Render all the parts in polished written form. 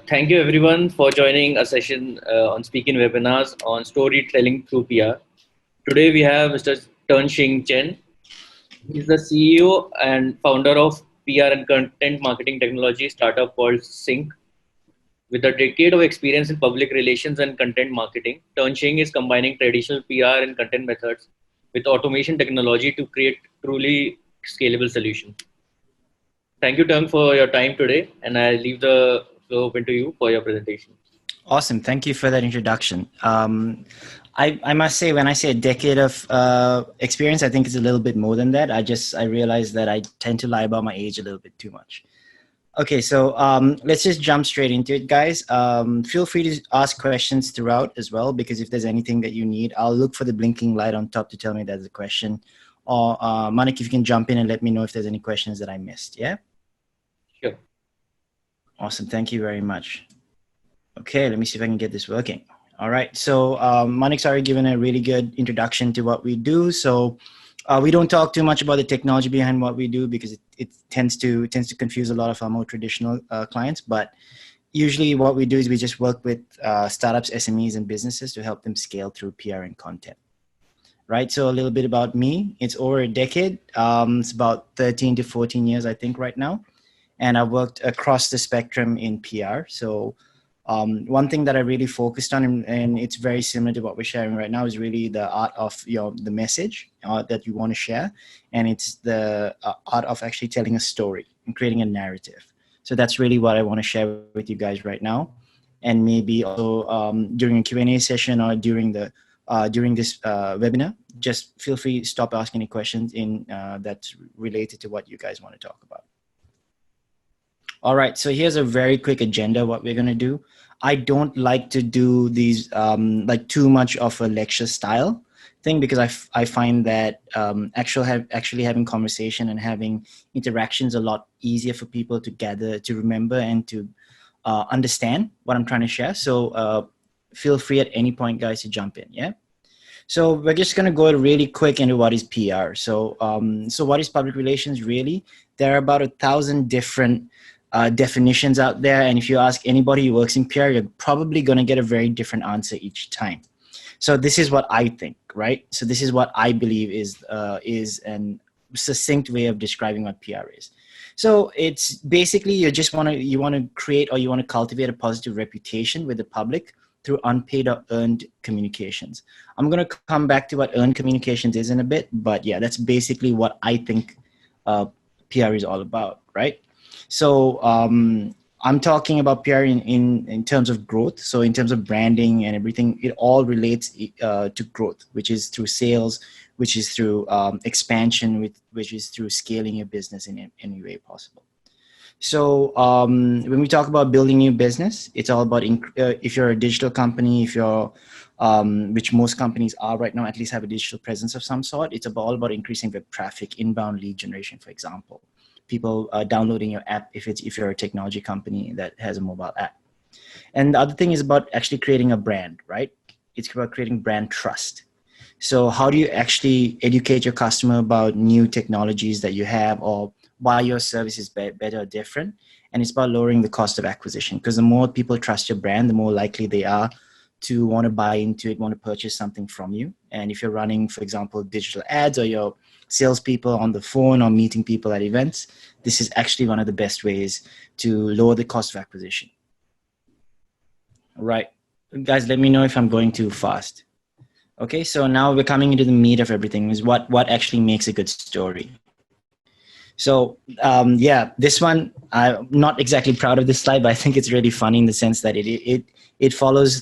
Thank you everyone for joining a session on Speakin webinars on storytelling through PR. Today we have Mr. Terng Chen. He's the CEO and founder of PR and content marketing technology startup called Sync. With a decade of experience in public relations and content marketing, Terng Chen is combining traditional PR and content methods with automation technology to create truly scalable solutions. Thank you, Terng, for your time today, and I leave the floor open to you for your presentation. Awesome. Thank you for that introduction. I must say, when I say a decade of experience, I think it's a little bit more than that. I realize that I tend to lie about my age a little bit too much. Okay, so let's just jump straight into it, guys. Feel free to ask questions throughout as well, because if there's anything that you need, I'll look for the blinking light on top to tell me there's a question. Or Manik, if you can jump in and let me know if there's any questions that I missed, yeah? Sure. Awesome, thank you very much. Okay, let me see if I can get this working. All right, so Manik's already given a really good introduction to what we do. So we don't talk too much about the technology behind what we do because it tends to confuse a lot of our more traditional clients. But usually what we do is we just work with startups, SMEs, and businesses to help them scale through PR and content. Right, so a little bit about me. It's over a decade. It's about 13 to 14 years, I think, right now. And I've worked across the spectrum in PR. So one thing that I really focused on, and it's very similar to what we're sharing right now, is really the art of the message that you want to share. And it's the art of actually telling a story and creating a narrative. So that's really what I want to share with you guys right now. And maybe also during a Q&A session or during this webinar, just feel free to stop asking any questions that's related to what you guys want to talk about. All right, so here's a very quick agenda of what we're going to do. I don't like to do these like too much of a lecture style thing, because I find that actually having conversation and having interactions a lot easier for people to gather, to remember, and to understand what I'm trying to share. So feel free at any point, guys, to jump in, yeah? So we're just going to go really quick into what is PR. So what is public relations really? There are about 1,000 different definitions out there. And if you ask anybody who works in PR, you're probably going to get a very different answer each time. So this is what I think, right? So this is what I believe is an succinct way of describing what PR is. So it's basically you want to create, or you want to cultivate a positive reputation with the public through unpaid or earned communications. I'm going to come back to what earned communications is in a bit, but yeah, that's basically what I think PR is all about, right? So I'm talking about PR in terms of growth. So in terms of branding and everything, it all relates to growth, which is through sales, which is through expansion, which is through scaling your business in any way possible. So when we talk about building new business, it's all about if you're a digital company, if you're which most companies are right now, at least have a digital presence of some sort. It's all about increasing web traffic, inbound lead generation, for example. People downloading your app if you're a technology company that has a mobile app. And the other thing is about actually creating a brand, right? It's about creating brand trust. So how do you actually educate your customer about new technologies that you have, or why your service is better or different? And it's about lowering the cost of acquisition, because the more people trust your brand, the more likely they are to want to buy into it, want to purchase something from you. And if you're running, for example, digital ads, or your salespeople on the phone, or meeting people at events, this is actually one of the best ways to lower the cost of acquisition. All right, guys, let me know if I'm going too fast. Okay, so now we're coming into the meat of everything, is what actually makes a good story. So yeah, this one, I'm not exactly proud of this slide, but I think it's really funny in the sense that it follows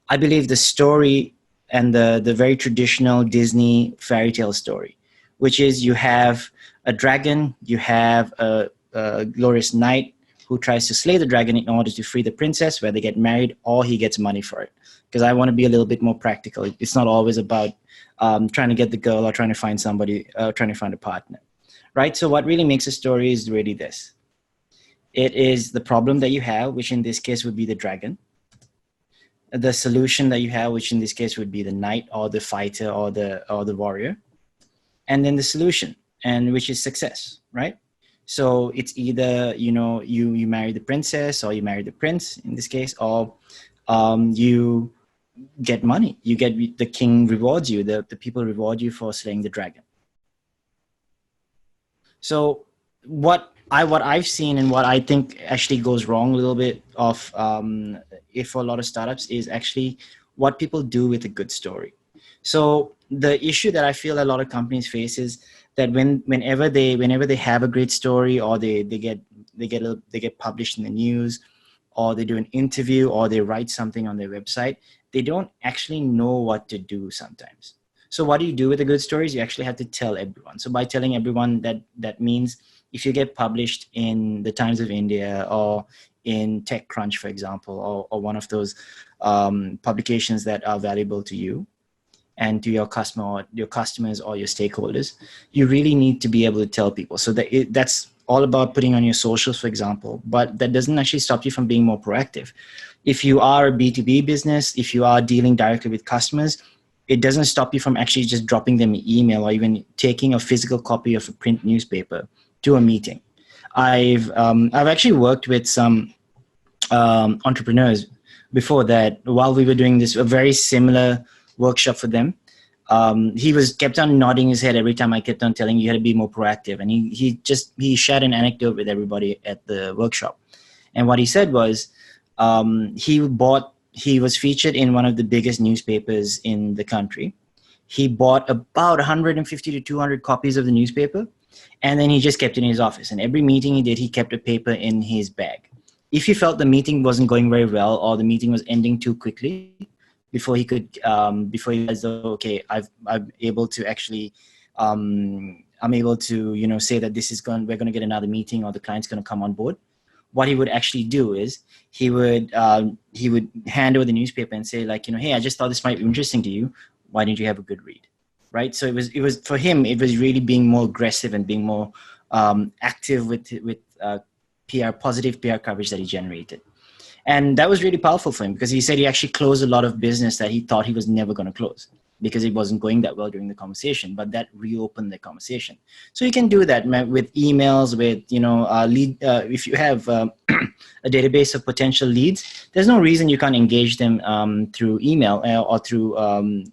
I believe the story and the very traditional Disney fairy tale story, which is you have a dragon, you have a glorious knight who tries to slay the dragon in order to free the princess, where they get married, or he gets money for it. Because I want to be a little bit more practical. It's not always about trying to get the girl or trying to find somebody, trying to find a partner, right? So what really makes a story is really this. It is the problem that you have, which in this case would be the dragon. The solution that you have, which in this case would be the knight or the fighter or the warrior. And then the solution, and which is success, right? So it's either, you marry the princess, or you marry the prince in this case, or you get money. You get, the king rewards you, the people reward you for slaying the dragon. So what I've seen, and what I think actually goes wrong a little bit of if for a lot of startups, is actually what people do with a good story. So the issue that I feel a lot of companies face is that whenever they have a great story, or they get published in the news, or they do an interview, or they write something on their website, they don't actually know what to do sometimes. So what do you do with the good stories? You actually have to tell everyone. So by telling everyone, that means if you get published in the Times of India, or in TechCrunch, for example, or one of those publications that are valuable to you and to your customer, or your customers, or your stakeholders, you really need to be able to tell people. So that's all about putting on your socials, for example, but that doesn't actually stop you from being more proactive. If you are a B2B business, if you are dealing directly with customers, it doesn't stop you from actually just dropping them an email, or even taking a physical copy of a print newspaper to a meeting. I've actually worked with some entrepreneurs before that, while we were doing this, a very similar workshop for them. He kept on nodding his head every time I kept on telling you had to be more proactive. And he shared an anecdote with everybody at the workshop. And what he said was, he was featured in one of the biggest newspapers in the country. He bought about 150 to 200 copies of the newspaper, and then he just kept it in his office. And every meeting he did, he kept a paper in his bag. If he felt the meeting wasn't going very well, or the meeting was ending too quickly, before he realized, okay, I'm able to actually, I'm able to, say that we're going to get another meeting, or the client's going to come on board. What he would actually do is he would hand over the newspaper and say, like, hey, I just thought this might be interesting to you. Why didn't you have a good read? Right. So it was for him, it was really being more aggressive and being more active with positive PR coverage that he generated. And that was really powerful for him, because he said he actually closed a lot of business that he thought he was never going to close, because it wasn't going that well during the conversation, but that reopened the conversation. So you can do that with emails, with, lead. If you have a database of potential leads, there's no reason you can't engage them through email, or through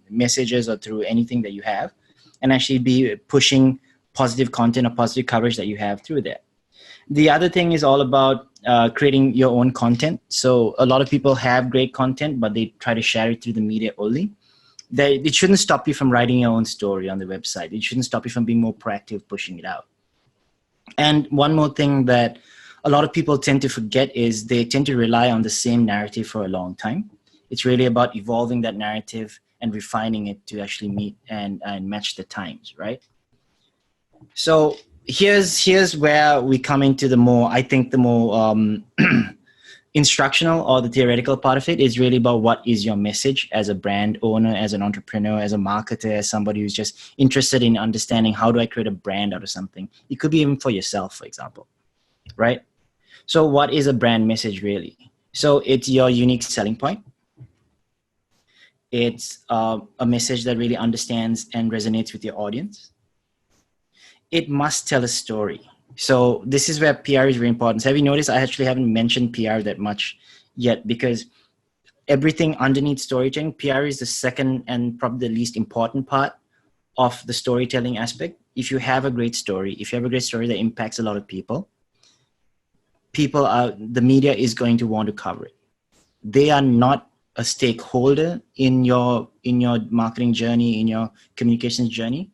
messages, or through anything that you have, and actually be pushing positive content or positive coverage that you have through there. The other thing is all about creating your own content. So a lot of people have great content, but they try to share it through the media only. It shouldn't stop you from writing your own story on the website. It shouldn't stop you from being more proactive, pushing it out. And one more thing that a lot of people tend to forget is they tend to rely on the same narrative for a long time. It's really about evolving that narrative and refining it to actually meet and match the times, right? So here's where we come into the more instructional, or the theoretical part of it. Is really about what is your message as a brand owner, as an entrepreneur, as a marketer, as somebody who's just interested in understanding, how do I create a brand out of something? It could be even for yourself, for example, right? So what is a brand message really? So it's your unique selling point. It's a message that really understands and resonates with your audience. It must tell a story. So this is where PR is very important. So have you noticed I actually haven't mentioned PR that much yet, because everything underneath storytelling, PR is the second and probably the least important part of the storytelling aspect. If you have a great story, that impacts a lot of people, the media is going to want to cover it. They are not a stakeholder in your marketing journey, in your communications journey.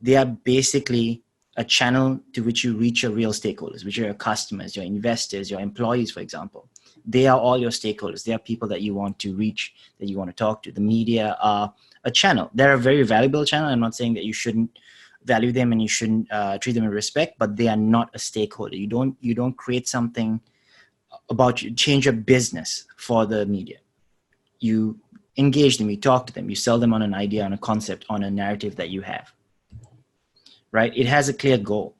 They are basically a channel to which you reach your real stakeholders, which are your customers, your investors, your employees, for example. They are all your stakeholders. They are people that you want to reach, that you want to talk to. The media are a channel. They're a very valuable channel. I'm not saying that you shouldn't value them and you shouldn't treat them with respect, but they are not a stakeholder. You don't create something change your business for the media. You engage them, you talk to them, you sell them on an idea, on a concept, on a narrative that you have. Right? It has a clear goal.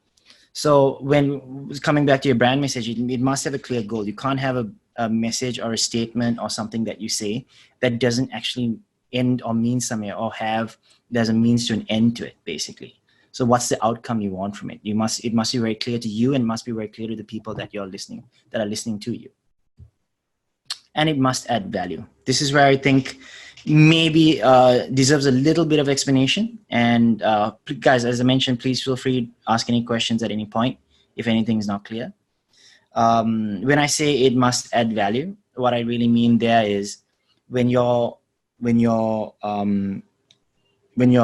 So when coming back to your brand message, it must have a clear goal. You can't have a message or a statement or something that you say that doesn't actually end or mean something, or there's a means to an end to it, basically. So what's the outcome you want from it? It must be very clear to you, and must be very clear to the people that are listening to you. And it must add value. This is where I think maybe deserves a little bit of explanation. And guys, as I mentioned, please feel free to ask any questions at any point if anything is not clear. When I say it must add value, what I really mean there is when you're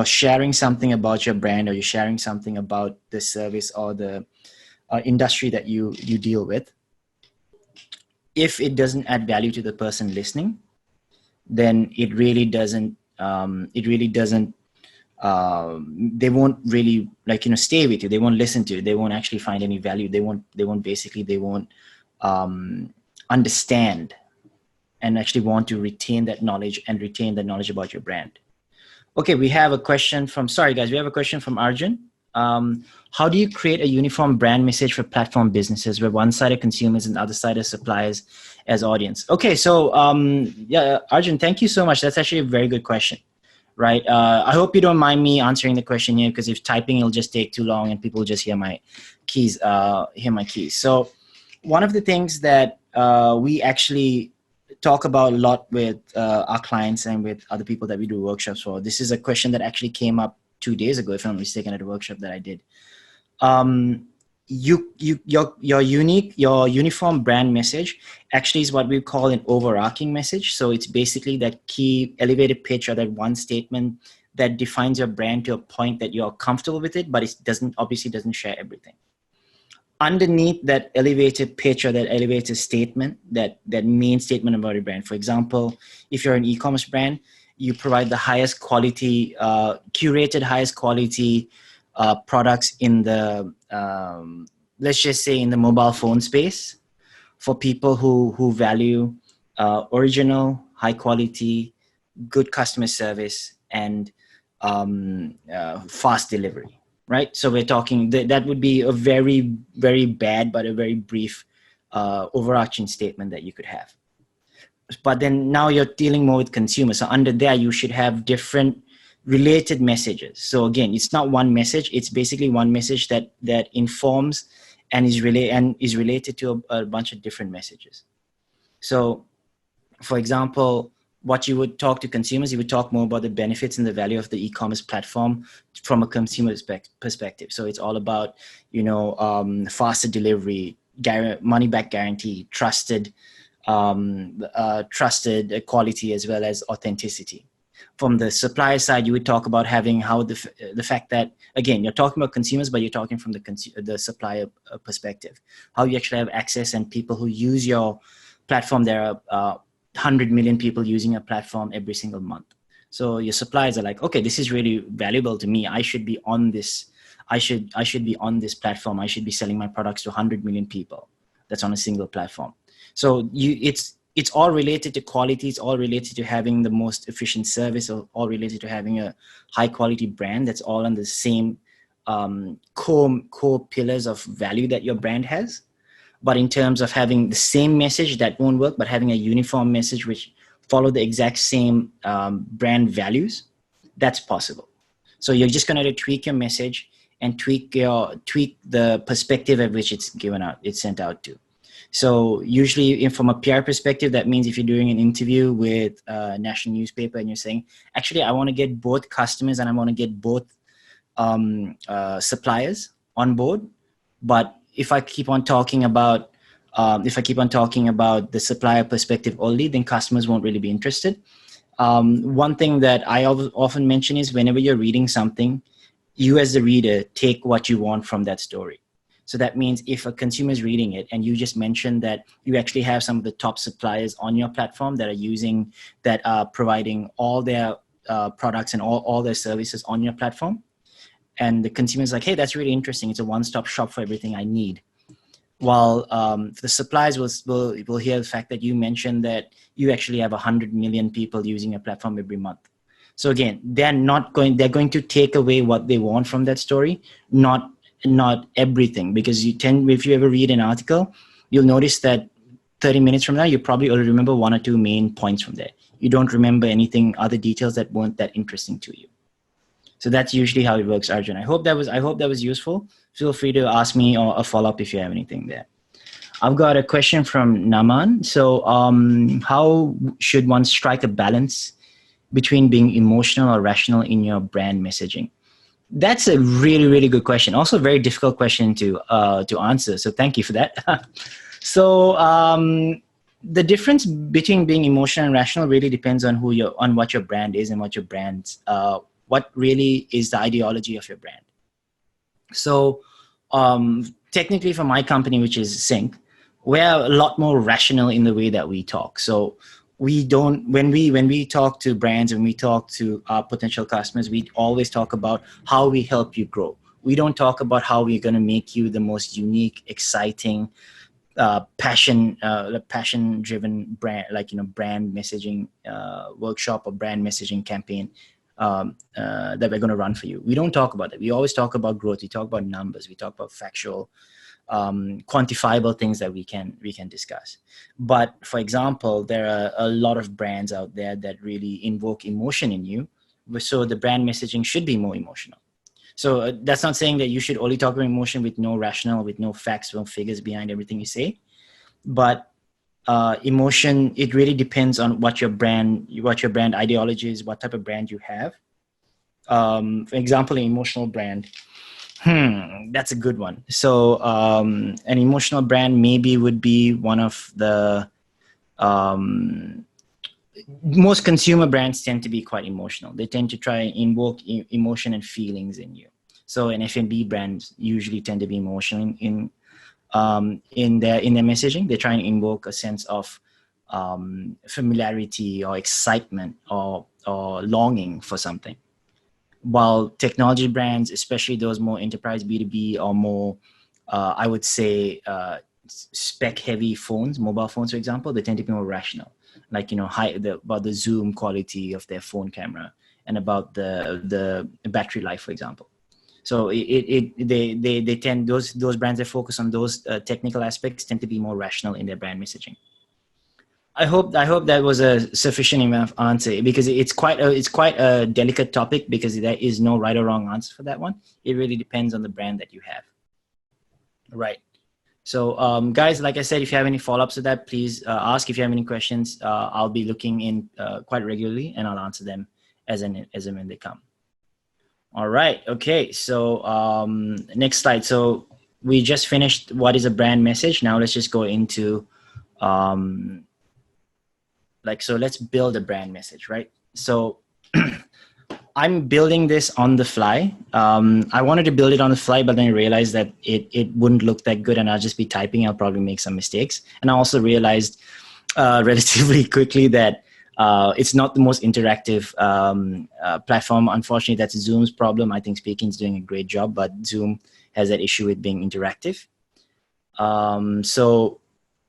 sharing something about your brand, or you're sharing something about the service or the industry that you deal with, if it doesn't add value to the person listening, then it really doesn't. They won't really stay with you. They won't listen to you. They won't actually find any value. They won't understand and actually want to retain that knowledge about your brand. Okay, we have a question from Arjun. How do you create a uniform brand message for platform businesses where one side are consumers and the other side are suppliers as audience? Okay, so Arjun, thank you so much. That's actually a very good question, right? I hope you don't mind me answering the question here, because if typing, it'll just take too long and people just hear my keys. So one of the things that we actually talk about a lot with our clients and with other people that we do workshops for. This is a question that actually came up 2 days ago, if I'm not mistaken, at a workshop that I did. Your uniform brand message actually is what we call an overarching message. So it's basically that key elevated pitch, or that one statement that defines your brand to a point that you're comfortable with it, but it obviously doesn't share everything. Underneath that elevated pitch, or that elevated statement, that main statement about your brand. For example, if you're an e-commerce brand, you provide the highest quality, curated highest quality products in the, let's just say, in the mobile phone space, for people who value original, high quality, good customer service, and fast delivery. Right, so we're talking that would be a very, very bad but a very brief overarching statement that you could have. But then now you're dealing more with consumers, so under there you should have different related messages. So again, it's not one message; it's basically one message that informs and is related to a bunch of different messages. So, for example, what you would talk to consumers, you would talk more about the benefits and the value of the e-commerce platform from a consumer perspective. So it's all about, faster delivery, money back guarantee, trusted quality, as well as authenticity. From the supplier side, you would talk about having how the fact that, again, you're talking about consumers, but you're talking from the supplier perspective, how you actually have access and people who use your platform. There are 100 million people using a platform every single month. So your suppliers are like, okay, this is really valuable to me. I should be on this. I should be on this platform. I should be selling my products to 100 million people. That's on a single platform. So it's all related to quality. It's all related to having the most efficient service, or all related to having a high quality brand. That's all on the same core pillars of value that your brand has. But in terms of having the same message, that won't work, but having a uniform message which follow the exact same brand values, that's possible. So you're just going to tweak your message and tweak the perspective at which it's sent out to. So usually from a PR perspective, that means if you're doing an interview with a national newspaper and you're saying, actually, I want to get both customers and I want to get both suppliers on board, but if I keep on talking about the supplier perspective only, then customers won't really be interested. One thing that I often mention is whenever you're reading something, you as the reader take what you want from that story. So that means if a consumer is reading it and you just mentioned that you actually have some of the top suppliers on your platform that are providing all their products and all their services on your platform, and the consumer is like, hey, that's really interesting. It's a one-stop shop for everything I need. While the suppliers will hear the fact that you mentioned that you actually have 100 million people using your platform every month. So again, they're going to take away what they want from that story, not everything, because if you ever read an article, you'll notice that 30 minutes from now, you probably only remember one or two main points from there. You don't remember anything, other details that weren't that interesting to you. So that's usually how it works, Arjun. I hope that was useful. Feel free to ask me or a follow-up if you have anything there. I've got a question from Naman. So how should one strike a balance between being emotional or rational in your brand messaging? That's a really, really good question. Also, a very difficult question to answer. So, thank you for that. So, the difference between being emotional and rational really depends on what your brand is and what really is the ideology of your brand. So, technically, for my company, which is Sync, we're a lot more rational in the way that we talk. So we don't when we talk to brands and we talk to our potential customers, we always talk about how we help you grow. We don't talk about how we're going to make you the most unique, exciting, passion driven brand, like brand messaging workshop or brand messaging campaign that we're going to run for you. We don't talk about that. We always talk about growth. We talk about numbers. We talk about factual, quantifiable things that we can discuss. But for example, there are a lot of brands out there that really invoke emotion in you, so the brand messaging should be more emotional. So that's not saying that you should only talk about emotion with no rationale, with no facts, no figures behind everything you say. But emotion, it really depends on what your brand ideology is, what type of brand you have. For example, an emotional brand. That's a good one. So an emotional brand maybe would be one of the most consumer brands tend to be quite emotional. They tend to try and invoke emotion and feelings in you. So an F&B brands usually tend to be emotional in their messaging. They try and invoke a sense of familiarity or excitement or longing for something. While technology brands, especially those more enterprise B2B or more, I would say, spec-heavy phones, mobile phones, for example, they tend to be more rational. Like about the zoom quality of their phone camera and about the battery life, for example. So they tend, those brands that focus on those technical aspects tend to be more rational in their brand messaging. I hope that was a sufficient enough answer, because it's quite a delicate topic, because there is no right or wrong answer for that one. It really depends on the brand that you have. Right. So guys, like I said, if you have any follow-ups to that, please ask. If you have any questions, I'll be looking in quite regularly, and I'll answer them as and when they come. All right. Okay. So next slide. So we just finished what is a brand message. Now let's just go into so let's build a brand message, right? So I'm building this on the fly. I wanted to build it on the fly, but then I realized that it wouldn't look that good, and I'll just be typing. I'll probably make some mistakes. And I also realized relatively quickly that it's not the most interactive platform. Unfortunately, that's Zoom's problem. I think Speakin's doing a great job, but Zoom has that issue with being interactive. So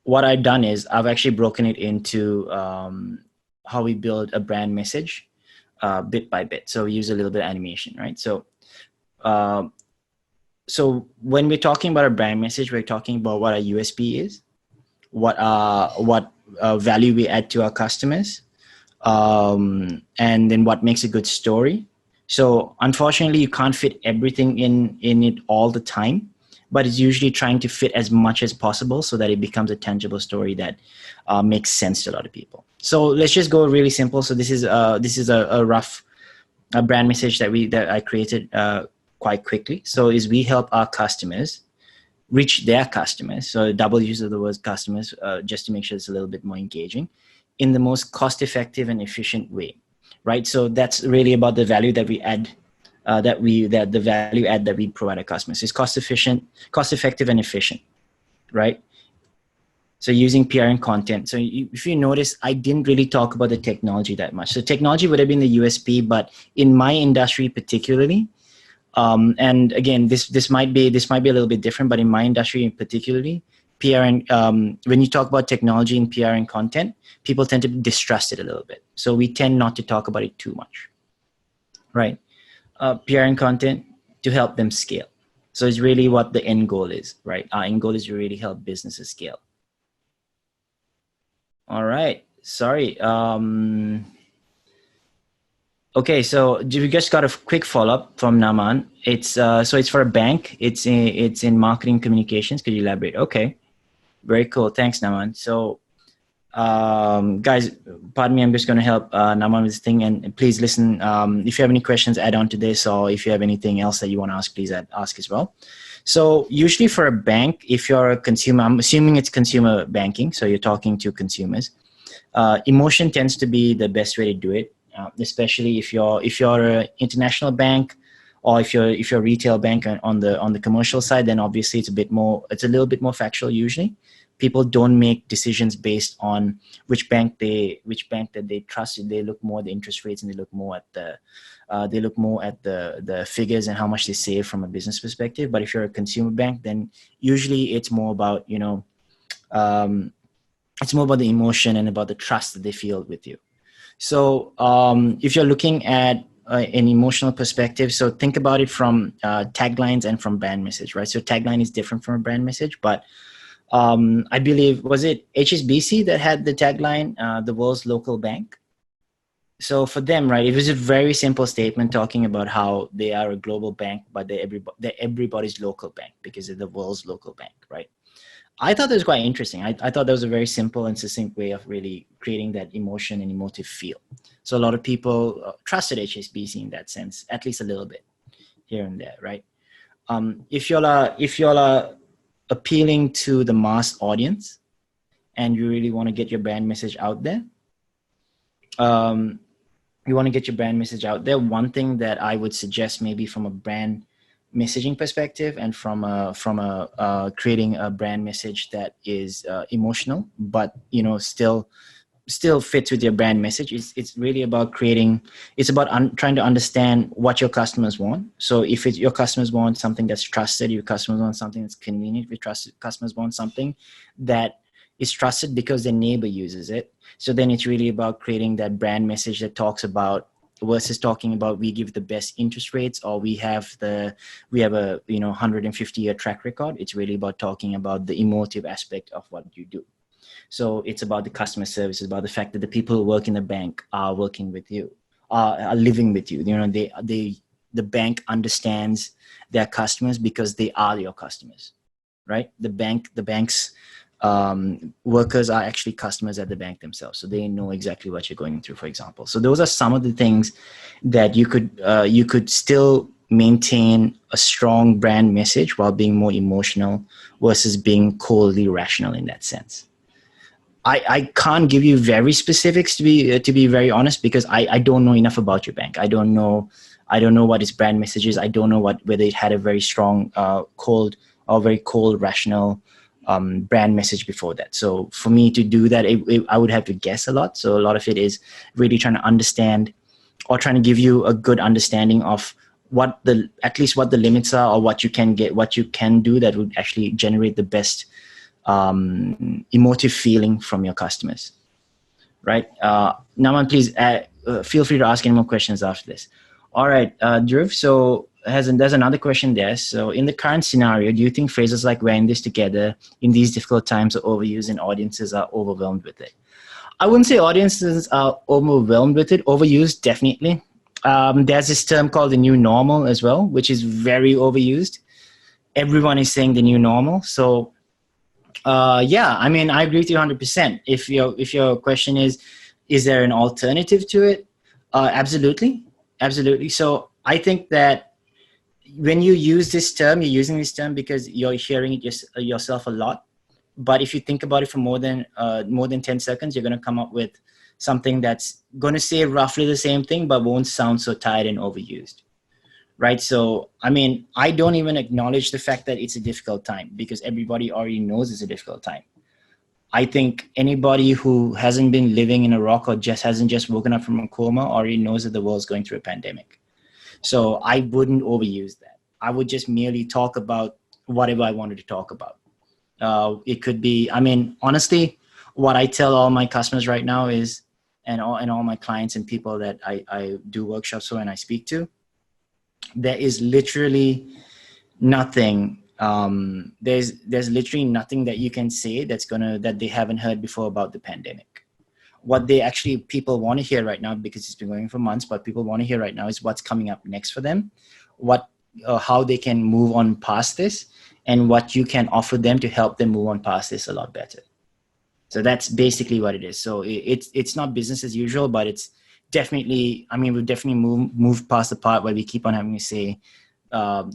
what I've done is I've actually broken it into how we build a brand message bit by bit. So we use a little bit of animation, right? So so when we're talking about a brand message, we're talking about what our USP is, what value we add to our customers, and then what makes a good story. So unfortunately, you can't fit everything in it all the time, but it's usually trying to fit as much as possible so that it becomes a tangible story that makes sense to a lot of people. So let's just go really simple. So this is a rough brand message that I created quite quickly. So we help our customers reach their customers. So double use of the word customers, just to make sure it's a little bit more engaging, in the most cost-effective and efficient way, right? So that's really about the value that we add, the value add that we provide our customers. It's cost-effective and efficient, right? So using PR and content. So if you notice, I didn't really talk about the technology that much. So technology would have been the USP, but in my industry particularly, and again, this might be a little bit different, but in my industry particularly, PR and when you talk about technology and PR and content, people tend to distrust it a little bit. So we tend not to talk about it too much, right? PR and content to help them scale. So it's really what the end goal is, right? Our end goal is to really help businesses scale. All right. Sorry. Okay, so we just got a quick follow-up from Naman. It's so it's for a bank. It's in marketing communications. Could you elaborate? Okay, very cool. Thanks, Naman. So, guys, pardon me. I'm just going to help Naman with this thing, and please listen. If you have any questions, add on to this, or if you have anything else that you want to ask, please ask as well. So, usually for a bank, if you're a consumer, I'm assuming it's consumer banking, so you're talking to consumers. Emotion tends to be the best way to do it, especially if you're an international bank, or if you're a retail bank on the commercial side. Then obviously it's a little bit more factual. Usually, people don't make decisions based on which bank that they trust. They look more at the interest rates, and they look more at the figures and how much they save from a business perspective. But if you're a consumer bank, then usually it's more about it's more about the emotion and about the trust that they feel with you. So if you're looking at an emotional perspective, so think about it from taglines and from brand message, right? So tagline is different from a brand message, but I believe, was it HSBC that had the tagline, the world's local bank? So for them, right, it was a very simple statement talking about how they are a global bank, but they're everybody's local bank because they're the world's local bank, right? I thought that was quite interesting. I thought that was a very simple and succinct way of really creating that emotion and emotive feel. So a lot of people trusted HSBC in that sense, at least a little bit here and there, right? If y'all are appealing to the mass audience and you really want to get your brand message out there, one thing that I would suggest, maybe from a brand messaging perspective and from creating a brand message that is emotional, but still fits with your brand message. It's really about trying to understand what your customers want. So if your customers want something that's trusted, your customers want something that's convenient, your customers want something that is trusted because their neighbor uses it. So then it's really about creating that brand message that talks about, versus talking about we give the best interest rates, or we have a 150-year track record. It's really about talking about the emotive aspect of what you do. So it's about the customer service. It's about the fact that the people who work in the bank are working with you, are living with you. The bank understands their customers because they are your customers, right? The bank's workers are actually customers at the bank themselves, so they know exactly what you're going through, for example. So those are some of the things that you could still maintain a strong brand message while being more emotional versus being coldly rational in that sense. I can't give you very specifics to be very honest, because I don't know enough about your bank. I don't know what its brand message is. I don't know whether it had a very strong very cold rational brand message before that. So for me to do that, I would have to guess a lot. So a lot of it is really trying to understand, or trying to give you a good understanding of at least what the limits are, or what you can do that would actually generate the best emotive feeling from your customers, right? Naman, please feel free to ask any more questions after this. All right, Dhruv, so there's another question there. So in the current scenario, do you think phrases like "we're in this together" in these difficult times are overused and audiences are overwhelmed with it? I wouldn't say audiences are overwhelmed with it. Overused, definitely. There's this term called the new normal as well, which is very overused. Everyone is saying the new normal. So yeah, I mean, I agree with you 100%. If your question is there an alternative to it? Absolutely. So I think that when you use this term, you're using this term because you're hearing it yourself a lot. But if you think about it for more than 10 seconds, you're going to come up with something that's going to say roughly the same thing, but won't sound so tired and overused. Right. So, I mean, I don't even acknowledge the fact that it's a difficult time, because everybody already knows it's a difficult time. I think anybody who hasn't been living in a rock, or hasn't just woken up from a coma, already knows that the world's going through a pandemic. So I wouldn't overuse that. I would just merely talk about whatever I wanted to talk about. It could be, I mean, honestly, what I tell all my customers right now is, and all my clients and people that I do workshops for and I speak to, there is literally nothing. There's literally nothing that you can say that they haven't heard before about the pandemic. what they actually people want to hear right now, because it's been going for months, but people want to hear right now is what's coming up next for them, how they can move on past this, and what you can offer them to help them move on past this a lot better. So that's basically what it is. So it's not business as usual, but it's definitely, I mean, we've definitely moved past the part where we keep on having to say,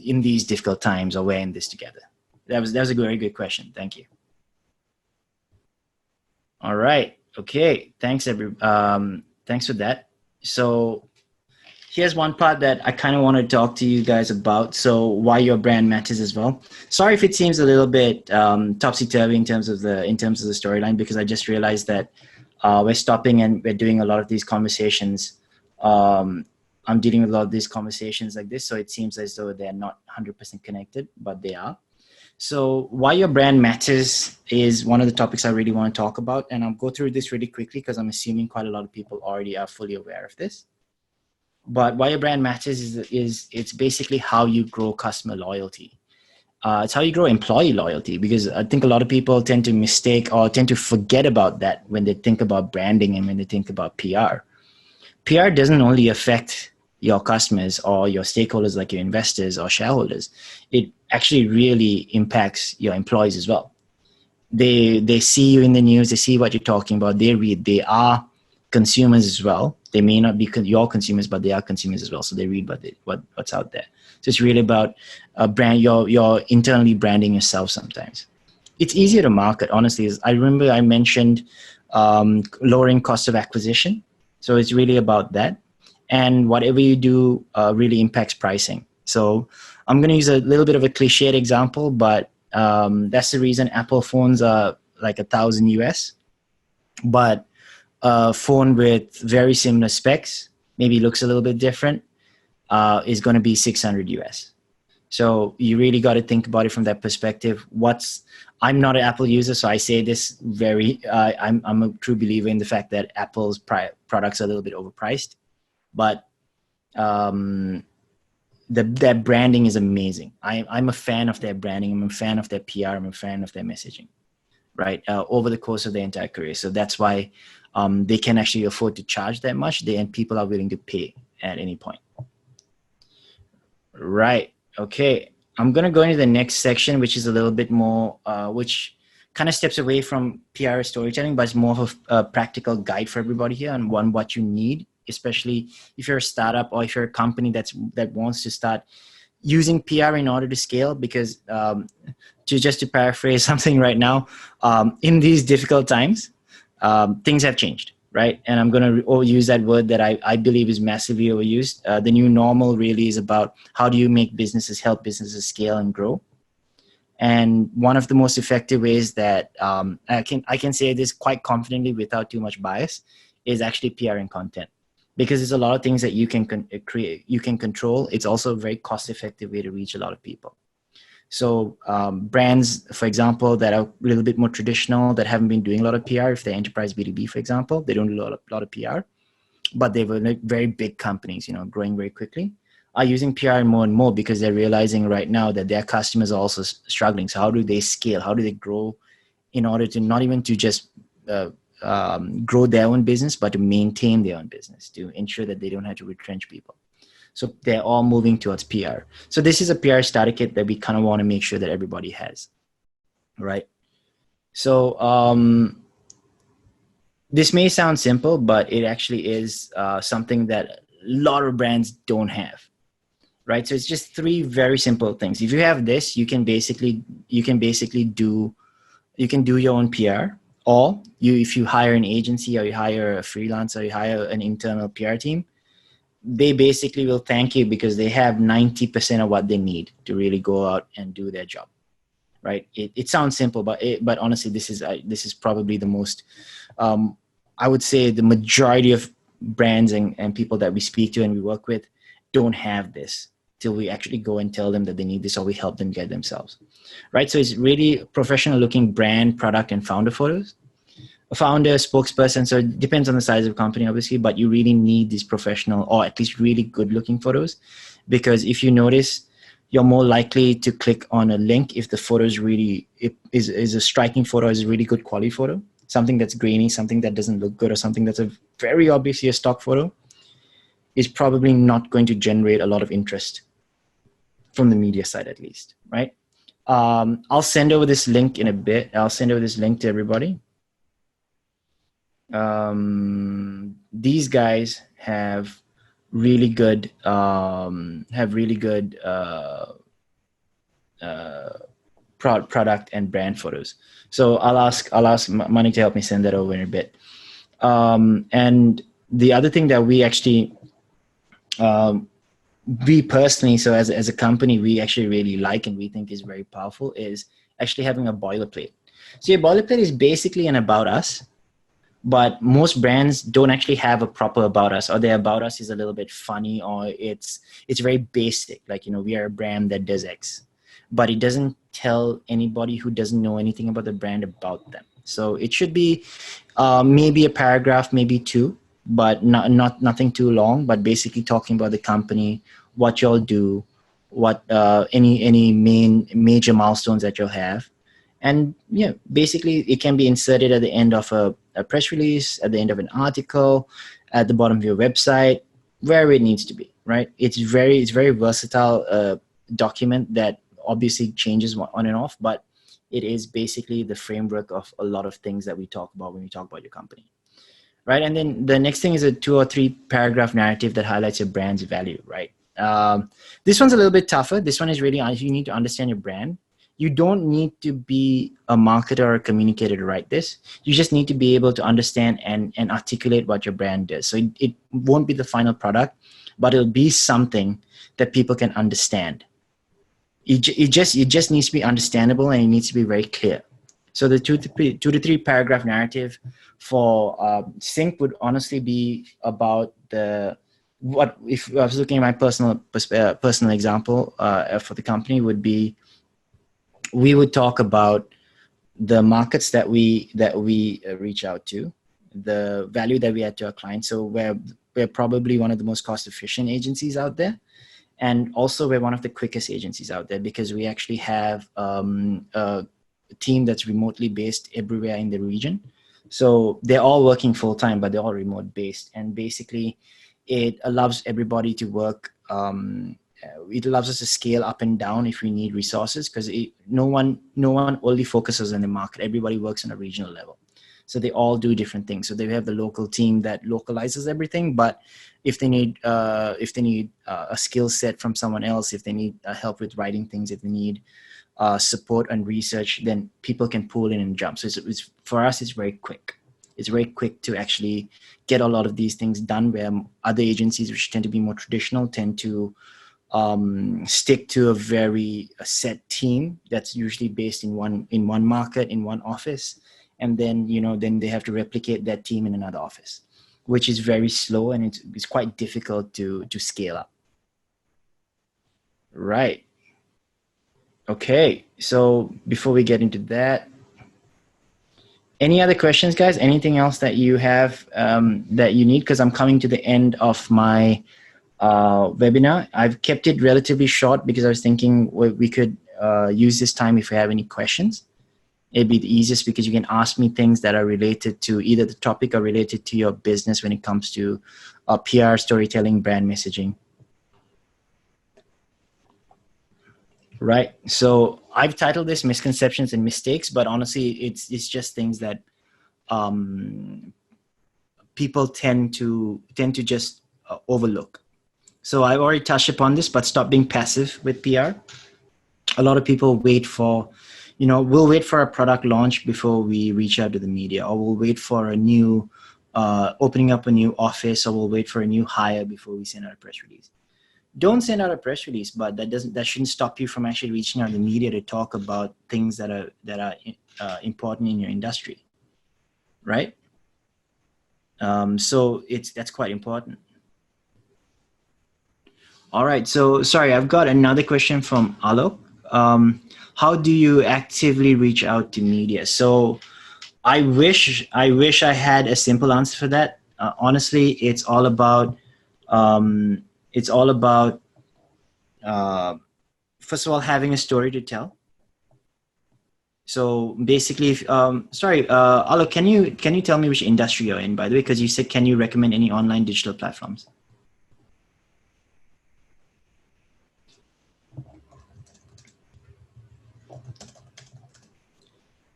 in these difficult times, or we're in this together. That was a very good question. Thank you. All right. Okay. Thanks thanks for that. So here's one part that I kind of want to talk to you guys about. So why your brand matters as well. Sorry if it seems a little bit topsy-turvy in terms of the storyline, because I just realized that we're stopping and we're doing a lot of these conversations. I'm dealing with a lot of these conversations like this, so it seems as though they're not 100% connected, but they are. So why your brand matters is one of the topics I really want to talk about, and I'll go through this really quickly because I'm assuming quite a lot of people already are fully aware of this. But why your brand matters is it's basically how you grow customer loyalty. It's how you grow employee loyalty, because I think a lot of people tend to mistake or tend to forget about that when they think about branding and when they think about PR. PR doesn't only affect your customers or your stakeholders like your investors or shareholders. It actually really impacts your employees as well. They see you in the news, they see what you're talking about, they read, they are consumers as well. They may not be your consumers, but they are consumers as well. So they read what's out there. So it's really about you're internally branding yourself sometimes. It's easier to market, honestly. I remember I mentioned lowering cost of acquisition. So it's really about that. And whatever you do really impacts pricing. So I'm going to use a little bit of a cliched example, but that's the reason Apple phones are like $1,000 US. But a phone with very similar specs, maybe looks a little bit different, is going to be 600 US. So you really got to think about it from that perspective. I'm not an Apple user, so I say this I'm a true believer in the fact that Apple's products are a little bit overpriced, but their branding is amazing. I'm a fan of their branding. I'm a fan of their PR. I'm a fan of their messaging, right? Over the course of their entire career. So that's why they can actually afford to charge that much, and people are willing to pay at any point. Right. Okay. I'm going to go into the next section, which is a little bit more, which kind of steps away from PR storytelling, but it's more of a practical guide for everybody here on what you need, especially if you're a startup or if you're a company that wants to start using PR in order to scale. Because just to paraphrase something right now, in these difficult times, things have changed, right? And I'm going to use that word that I believe is massively overused. The new normal really is about how do you help businesses scale and grow. And one of the most effective ways that I can say this quite confidently without too much bias is actually PR and content, because there's a lot of things that you can create, you can control. It's also a very cost-effective way to reach a lot of people. So brands, for example, that are a little bit more traditional, that haven't been doing a lot of PR, if they're enterprise B2B, for example, they don't do a lot of PR, but they were like very big companies, growing very quickly, are using PR more and more because they're realizing right now that their customers are also struggling. So how do they scale? How do they grow in order to not even to just grow their own business, but to maintain their own business, to ensure that they don't have to retrench people? So they're all moving towards PR. So this is a PR starter kit that we kind of want to make sure that everybody has, right? So this may sound simple, but it actually is something that a lot of brands don't have, right? So it's just 3 very simple things. If you have this, you can basically do your own PR, or if you hire an agency or you hire a freelancer, or you hire an internal PR team, they basically will thank you because they have 90% of what they need to really go out and do their job, right? It sounds simple, but honestly, this is probably the most, I would say the majority of brands and people that we speak to and we work with don't have this till we actually go and tell them that they need this, or we help them get themselves, right? So it's really professional looking brand, product, and founder photos. A founder, spokesperson, so it depends on the size of the company, obviously, but you really need these professional or at least really good looking photos, because if you notice, you're more likely to click on a link if the photo is really is a striking photo, is a really good quality photo. something that's grainy, something that doesn't look good, or something that's a very obviously a stock photo, is probably not going to generate a lot of interest from the media side, at least, right? I'll send over this link in a bit. I'll send over this link to everybody. These guys have really good product and brand photos. So I'll ask Money to help me send that over in a bit. And the other thing that we actually we personally, so as a company, we actually really like and we think is very powerful is actually having a boilerplate. So your boilerplate is basically an about us, but most brands don't actually have a proper about us, or their about us is a little bit funny, or it's very basic. Like, we are a brand that does X, but it doesn't tell anybody who doesn't know anything about the brand about them. So it should be maybe a paragraph, maybe two, but nothing too long, but basically talking about the company, what y'all do, what any major milestones that you'll have. And basically it can be inserted at the end of a press release, at the end of an article, at the bottom of your website, wherever it needs to be, right? It's very versatile document that obviously changes on and off, but it is basically the framework of a lot of things that we talk about when we talk about your company, right? And then the next thing is a 2 or 3 paragraph narrative that highlights your brand's value, right? This one's a little bit tougher. This one is really, you need to understand your brand. You don't need to be a marketer or a communicator to write this. You just need to be able to understand and articulate what your brand does. So it won't be the final product, but it'll be something that people can understand. It just needs to be understandable, and it needs to be very clear. So the 2 to 3 paragraph narrative for Sync would honestly be about what if I was looking at my personal example for the company would be, we would talk about the markets that we reach out to, the value that we add to our clients. So we're probably one of the most cost efficient agencies out there. And also we're one of the quickest agencies out there because we actually have a team that's remotely based everywhere in the region. So they're all working full time, but they're all remote based. And basically it allows everybody to work. It allows us to scale up and down if we need resources, because no one only focuses on the market. Everybody works on a regional level. So they all do different things. So they have the local team that localizes everything, but if they need a skill set from someone else, if they need help with writing things, if they need support and research, then people can pull in and jump. So it's for us, it's very quick. It's very quick to actually get a lot of these things done, where other agencies, which tend to be more traditional, tend to stick to a set team that's usually based in one market, in one office. And then, then they have to replicate that team in another office, which is very slow, and it's quite difficult to scale up. Right. Okay. So before we get into that, any other questions, guys? Anything else that you have that you need? Because I'm coming to the end of my webinar. I've kept it relatively short because I was thinking we could use this time if we have any questions. It'd be the easiest because you can ask me things that are related to either the topic or related to your business when it comes to PR, storytelling, brand messaging. Right. So I've titled this Misconceptions and Mistakes, but honestly, it's just things that people tend to just overlook. So I've already touched upon this, but stop being passive with PR. A lot of people wait for, we'll wait for a product launch before we reach out to the media, or we'll wait for a new opening up a new office, or we'll wait for a new hire before we send out a press release. Don't send out a press release, but that shouldn't stop you from actually reaching out to the media to talk about things that are important in your industry, right? So that's quite important. All right. So sorry, I've got another question from Alok. How do you actively reach out to media? So I wish I had a simple answer for that. Honestly, it's all about first of all, having a story to tell. So basically, sorry, Alok, can you tell me which industry you're in, by the way? Because you said, can you recommend any online digital platforms?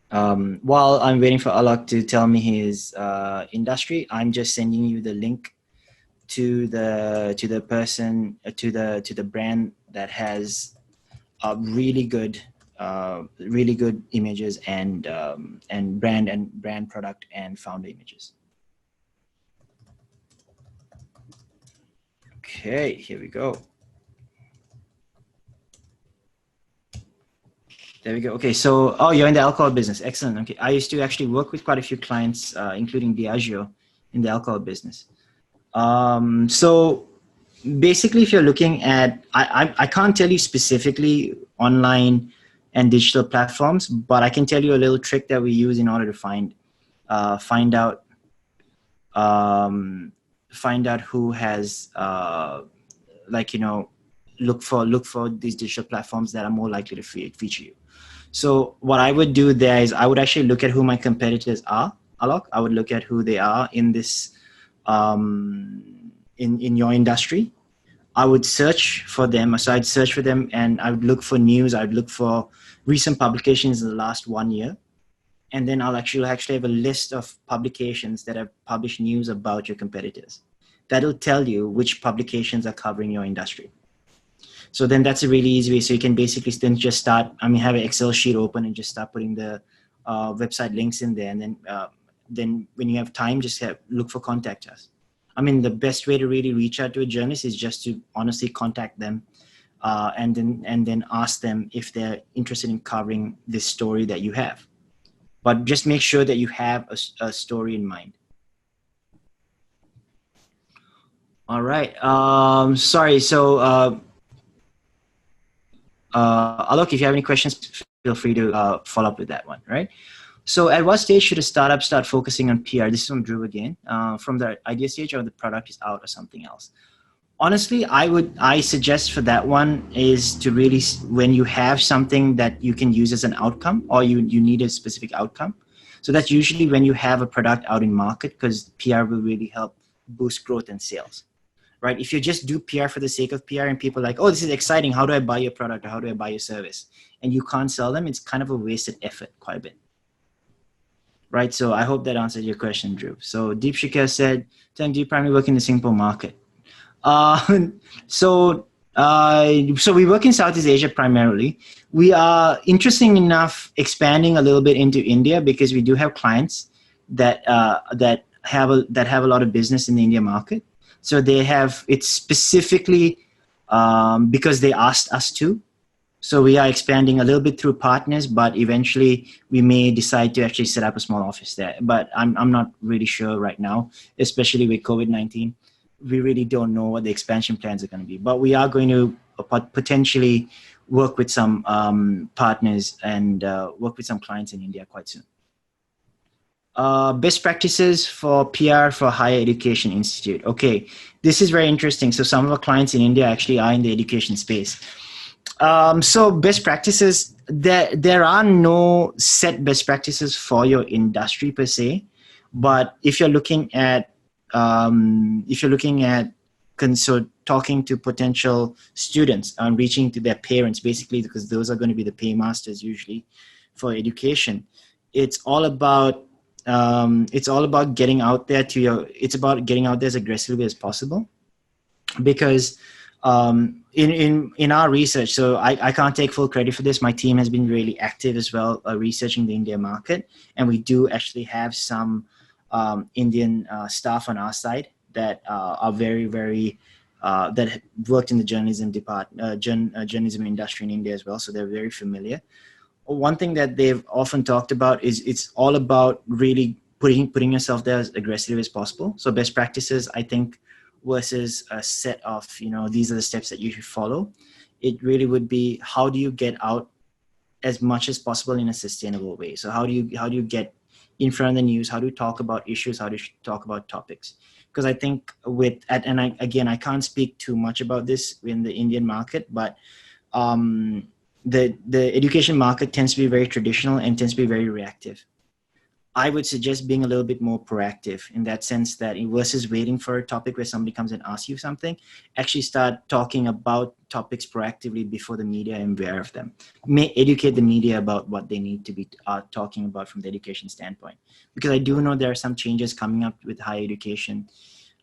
While I'm waiting for Alok to tell me his industry, I'm just sending you the link to the person to the brand that has really good images and brand product and founder images. Okay, here we go. There we go. Okay, so you're in the alcohol business. Excellent. Okay, I used to actually work with quite a few clients, including Diageo, in the alcohol business. So basically, if you're looking at, I can't tell you specifically online and digital platforms, but I can tell you a little trick that we use in order to find out who has look for these digital platforms that are more likely to feature you. So what I would do there is I would actually look at who my competitors are, Alok. I would look at who they are in this in your industry. I would search for them. So I'd search for them and I would look for news. I'd look for recent publications in the last 1 year. And then I'll actually have a list of publications that have published news about your competitors. That'll tell you which publications are covering your industry. So then that's a really easy way. So you can basically then just start, have an Excel sheet open and just start putting the website links in there. And then when you have time, just look for contact us. The best way to really reach out to a journalist is just to honestly contact them and then ask them if they're interested in covering this story that you have. But just make sure that you have a story in mind. All right. Sorry. So, Alok, if you have any questions, feel free to follow up with that one, right? So at what stage should a startup start focusing on PR? This is from Drew again, from the idea stage or the product is out or something else. Honestly, I suggest for that one is to really, when you have something that you can use as an outcome or you need a specific outcome. So that's usually when you have a product out in market, because PR will really help boost growth and sales, right? If you just do PR for the sake of PR and people are like, oh, this is exciting, how do I buy your product or how do I buy your service? And you can't sell them, it's kind of a wasted effort quite a bit. Right, so I hope that answered your question, Drew. So Deep Shikha said, Terng, do you primarily work in the Singapore market? So we work in Southeast Asia primarily. We are, interesting enough, expanding a little bit into India because we do have clients that have a lot of business in the India market. So it's specifically because they asked us to. So we are expanding a little bit through partners, but eventually we may decide to actually set up a small office there. But I'm not really sure right now, especially with COVID-19. We really don't know what the expansion plans are going to be. But we are going to potentially work with some partners and work with some clients in India quite soon. Best practices for PR for higher education institute. Okay, this is very interesting. So some of our clients in India actually are in the education space. So best practices, there are no set best practices for your industry per se, but if you're looking at talking to potential students and reaching to their parents, basically, because those are going to be the paymasters usually for education, it's all about getting out there as aggressively as possible, because in our research, so I can't take full credit for this. My team has been really active as well, researching the India market, and we do actually have some Indian staff on our side that are very, very that worked in the journalism journalism industry in India as well. So they're very familiar. One thing that they've often talked about is it's all about really putting yourself there as aggressive as possible. So best practices, I think, versus a set of, these are the steps that you should follow. It really would be, how do you get out as much as possible in a sustainable way? So how do you get in front of the news? How do you talk about issues? How do you talk about topics? Because I think I can't speak too much about this in the Indian market, but the education market tends to be very traditional and tends to be very reactive. I would suggest being a little bit more proactive in that sense, that versus waiting for a topic where somebody comes and asks you something, actually start talking about topics proactively before the media are aware of them. May educate the media about what they need to be talking about from the education standpoint. Because I do know there are some changes coming up with higher education,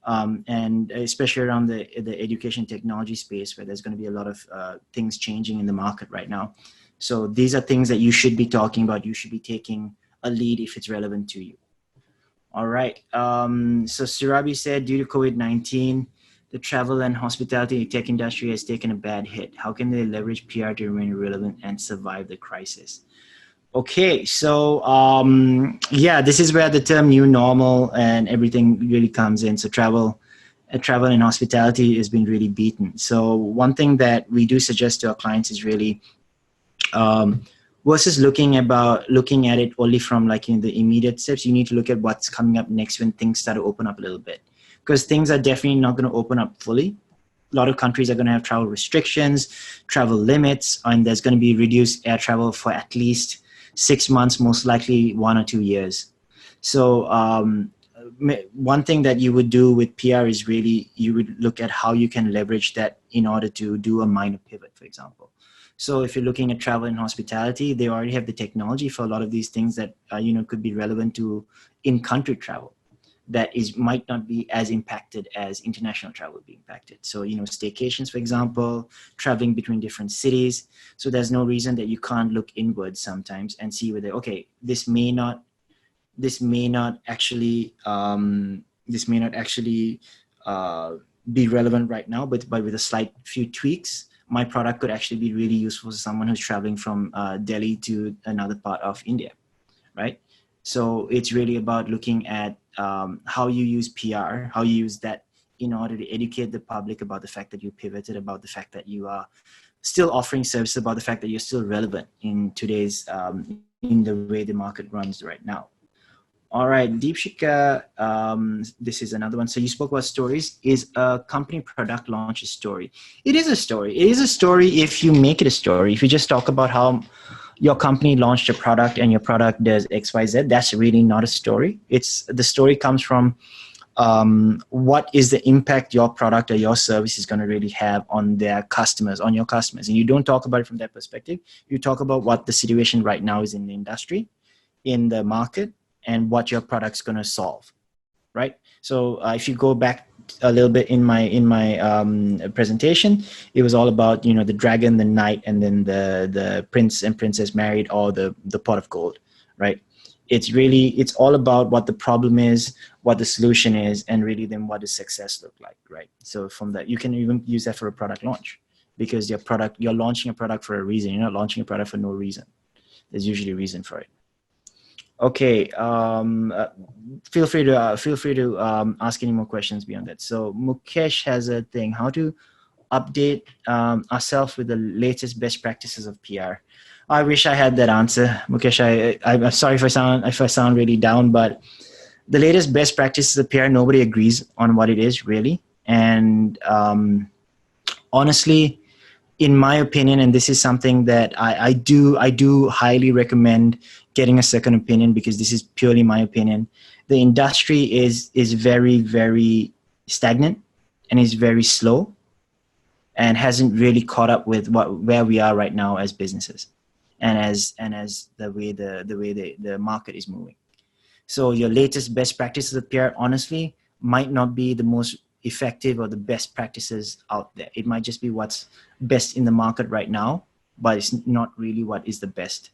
and especially around the education technology space, where there's going to be a lot of things changing in the market right now. So these are things that you should be talking about. You should be taking a lead if it's relevant to you. All right. So Surabi said, due to COVID-19, the travel and hospitality tech industry has taken a bad hit. How can they leverage PR to remain relevant and survive the crisis? Okay, so yeah, this is where the term new normal and everything really comes in. So travel and hospitality has been really beaten. So one thing that we do suggest to our clients is really versus looking at it only from like in the immediate steps, you need to look at what's coming up next when things start to open up a little bit, because things are definitely not going to open up fully. A lot of countries are going to have travel restrictions, travel limits, and there's going to be reduced air travel for at least 6 months, most likely 1 or 2 years. So one thing that you would do with PR is really you would look at how you can leverage that in order to do a minor pivot, for example. So if you're looking at travel and hospitality, they already have the technology for a lot of these things that could be relevant to in-country travel. That might not be as impacted as international travel would be impacted. So staycations, for example, traveling between different cities. So there's no reason that you can't look inwards sometimes and see whether this may not actually be relevant right now, but with a slight few tweaks, my product could actually be really useful to someone who's traveling from Delhi to another part of India, right? So it's really about looking at how you use PR, how you use that in order to educate the public about the fact that you pivoted, about the fact that you are still offering services, about the fact that you're still relevant in today's, in the way the market runs right now. All right, Deepshika, this is another one. So you spoke about stories. Is a company product launch a story? It is a story. It is a story if you make it a story. If you just talk about how your company launched a product and your product does XYZ, that's really not a story. The story comes from what is the impact your product or your service is going to really have on your customers. And you don't talk about it from that perspective. You talk about what the situation right now is in the industry, in the market, and what your product's going to solve, right? So if you go back a little bit in my presentation, it was all about the dragon, the knight, and then the prince and princess married, or the pot of gold, right? It's all about what the problem is, what the solution is, and really then what does success look like, right? So from that, you can even use that for a product launch, because you're launching a product for a reason. You're not launching a product for no reason. There's usually a reason for it. Okay, feel free to ask any more questions beyond that. So Mukesh has a thing: how to update ourselves with the latest best practices of PR. I wish I had that answer, Mukesh. I'm sorry if I sound really down, but the latest best practices of PR, nobody agrees on what it is really, and honestly, in my opinion, and this is something that I do highly recommend getting a second opinion, because this is purely my opinion. The industry is very, very stagnant and is very slow, and hasn't really caught up with where we are right now as businesses, and as the way the market is moving. So your latest best practices of PR, honestly, might not be the most effective or the best practices out there. It might just be what's best in the market right now, but it's not really what is the best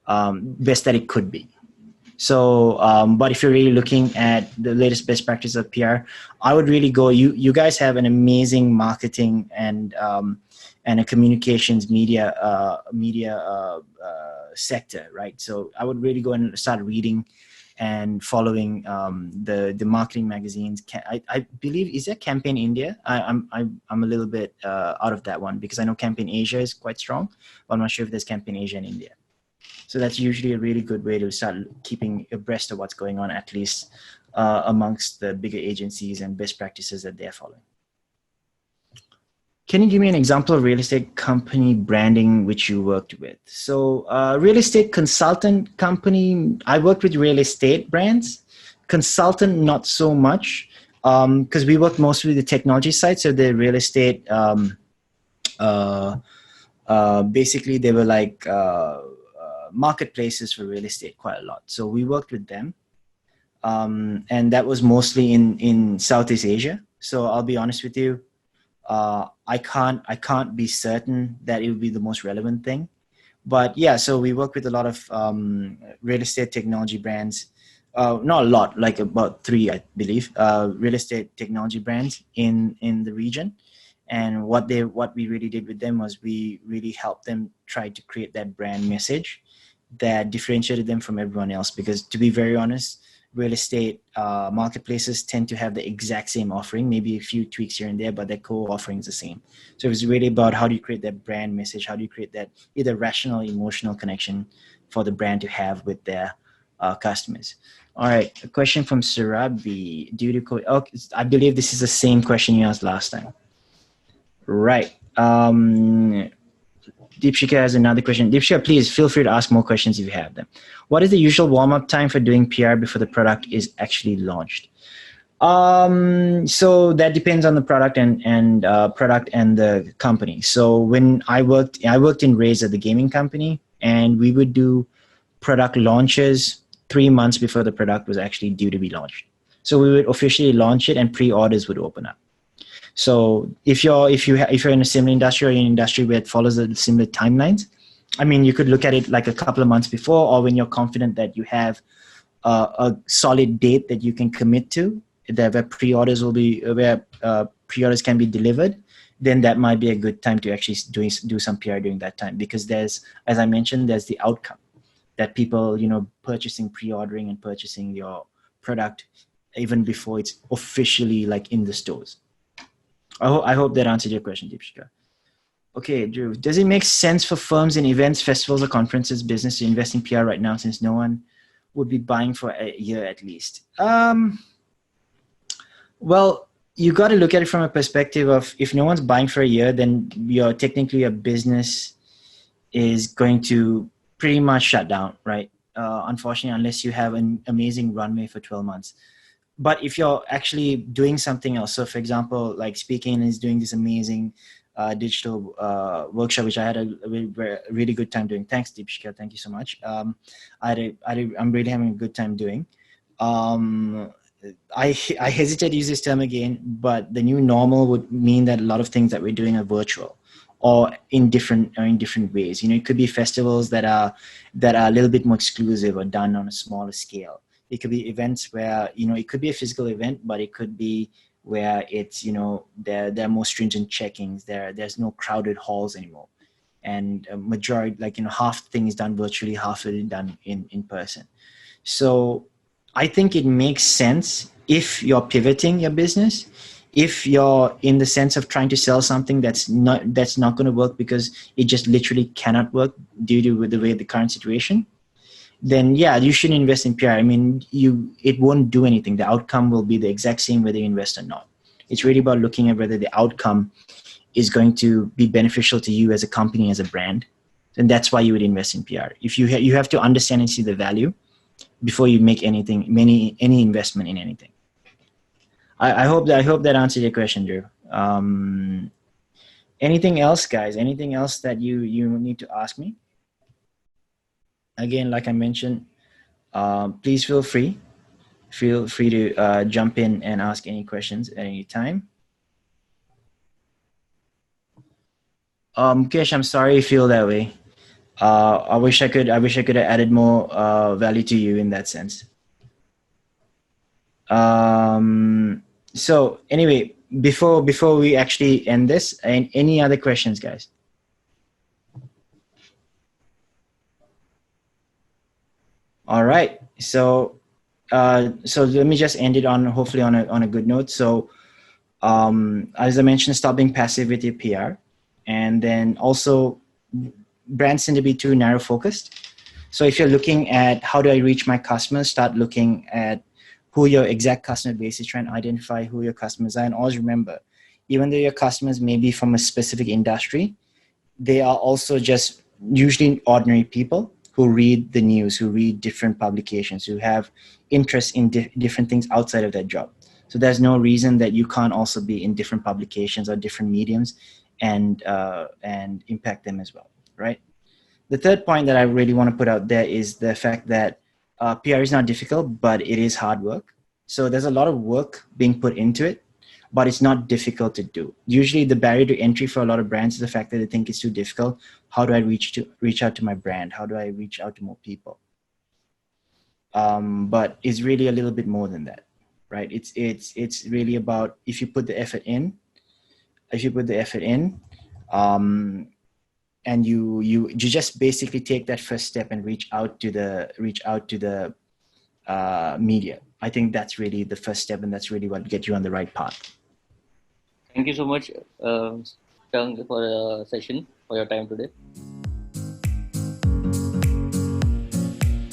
that it could be. So, but if you're really looking at the latest best practice of PR, I would really go. You guys have an amazing marketing and a communications media sector, right? So I would really go and start reading and following the marketing magazines. I believe, is there Campaign India? I'm a little bit out of that one, because I know Campaign Asia is quite strong, but I'm not sure if there's Campaign Asia in India. So that's usually a really good way to start keeping abreast of what's going on, at least amongst the bigger agencies and best practices that they're following. Can you give me an example of real estate company branding which you worked with? So, real estate consultant company, I worked with real estate brands. Consultant, not so much, because we work mostly with the technology side. So the real estate, uh, basically, they were like marketplaces for real estate quite a lot. So we worked with them, and that was mostly in Southeast Asia. So I'll be honest with you, I can't be certain that it would be the most relevant thing, but yeah. So we work with a lot of real estate technology brands. Not a lot, like about three, I believe, real estate technology brands in the region. And what we really did with them was we really helped them try to create that brand message that differentiated them from everyone else. Because to be very honest, real estate marketplaces tend to have the exact same offering, maybe a few tweaks here and there, but their core offering is the same. So it's really about how do you create that brand message? How do you create that either rational, emotional connection for the brand to have with their customers? All right, a question from Surabi. Due to code, I believe this is the same question you asked last time. Right. Deepshika has another question. Deepshika, please feel free to ask more questions if you have them. What is the usual warm-up time for doing PR before the product is actually launched? So that depends on the product and product and the company. So when I worked in Razer, the gaming company, and we would do product launches 3 months before the product was actually due to be launched. So we would officially launch it and pre-orders would open up. So if you're in a similar industry or in an industry where it follows the similar timelines, I mean, you could look at it like a couple of months before, or when you're confident that you have a solid date that you can commit to, that where pre-orders can be delivered, then that might be a good time to actually do some PR during that time. Because there's, as I mentioned, there's the outcome that people, purchasing, pre-ordering and purchasing your product even before it's officially like in the stores. I hope that answered your question, Deepshika. Okay, Drew, does it make sense for firms in events, festivals, or conferences business to invest in PR right now, since no one would be buying for a year at least? Well, you got to look at it from a perspective of, if no one's buying for a year, then technically a business is going to pretty much shut down, right? Unfortunately, unless you have an amazing runway for 12 months. But if you're actually doing something else, so for example, like Speakin is doing this amazing digital workshop, which I had a really good time doing. Thanks, Deepshika. Thank you so much. I'm really having a good time doing. I hesitate to use this term again, but the new normal would mean that a lot of things that we're doing are virtual or in different ways. It could be festivals that are a little bit more exclusive or done on a smaller scale. It could be events where, it could be a physical event, but it could be where it's, there are more stringent checkings. There's no crowded halls anymore. And a majority, half the thing is done virtually, half of it is done in person. So I think it makes sense if you're pivoting your business, if you're in the sense of trying to sell something that's not going to work because it just literally cannot work due to the way the current situation, then yeah, you shouldn't invest in PR. I mean, it won't do anything. The outcome will be the exact same whether you invest or not. It's really about looking at whether the outcome is going to be beneficial to you as a company, as a brand. And that's why you would invest in PR. If you have to understand and see the value before you make any investment in anything. I hope that answered your question, Drew. Anything else, guys? Anything else that you need to ask me? Again, like I mentioned, please feel free to jump in and ask any questions at any time. Mukesh, I'm sorry you feel that way. I wish I could have added more value to you in that sense. So anyway, before we actually end this, any other questions, guys? All right. So let me just end it on hopefully on a good note. So as I mentioned, stop being passive with your PR, and then also brands tend to be too narrow focused. So if you're looking at how do I reach my customers, start looking at who your exact customer base is, trying to identify who your customers are. And always remember, even though your customers may be from a specific industry, they are also just usually ordinary people who read the news, who read different publications, who have interest in different things outside of their job. So there's no reason that you can't also be in different publications or different mediums and impact them as well, right? The third point that I really want to put out there is the fact that PR is not difficult, but it is hard work. So there's a lot of work being put into it, but it's not difficult to do. Usually the barrier to entry for a lot of brands is the fact that they think it's too difficult. How do I reach out to my brand? How do I reach out to more people? But it's really a little bit more than that, right? It's really about if you put the effort in, and you just basically take that first step and reach out to the media. I think that's really the first step, and that's really what gets you on the right path. Thank you so much, Terng, for the session, for your time today.